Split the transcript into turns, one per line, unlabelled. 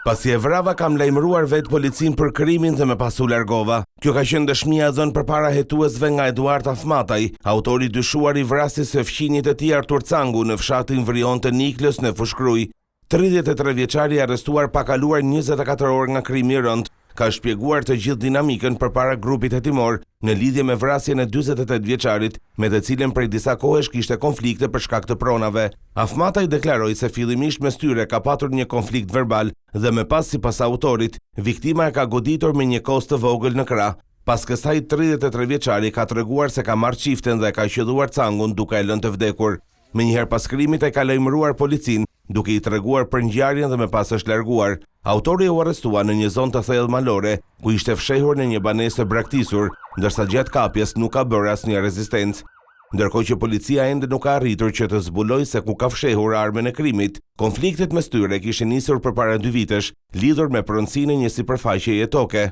Pasi e vrava kam lajmëruar vetë policin për krimin dhe me pasu largova. Kjo ka qenë dëshmia dhënë përpara hetuesve nga Eduard Afmataj, autori dyshuar i vrasjes së fqinjit e tij Artur Cangu në fshatin Vrion të Niklës në Fushkruj. 33 vjeçari arrestuar pa kaluar 24 orë nga krimi i rënd, ka shpjeguar të gjithë dinamikën përpara grupit hetimor në lidhje me vrasjen e 48 vjeçarit, me të cilën prej disa kohësh kishte konflikte për shkak të pronave. Afmataj deklaroi se fillimisht mes tyre ka patur një konflikt verbal dhe më pas sipas autorit, viktima e ka goditur me një kos të vogël në krah. Pas kësaj 33 vjeçari ka treguar se ka marrë çiften dhe ka qelluar Cangun duke e lënë të vdekur. Menjëherë pas krimit e ka lajmëruar policin, duke i treguar për ngjarjen dhe më pas është larguar. Autori u arrestua në një zonë të thellë malore, ku ishte fshehur në një banesë të braktisur, ndërsa gjatë kapjes nuk ka bërë asnjë rezistencë. Ndërkohë që policia ende nuk ka arritur që të zbulojë se ku ka fshehur armën e krimit, konfliktet mes tyre kishin nisur përpara 2 vitesh, lidhur me pronësinë e një sipërfaqeje toke.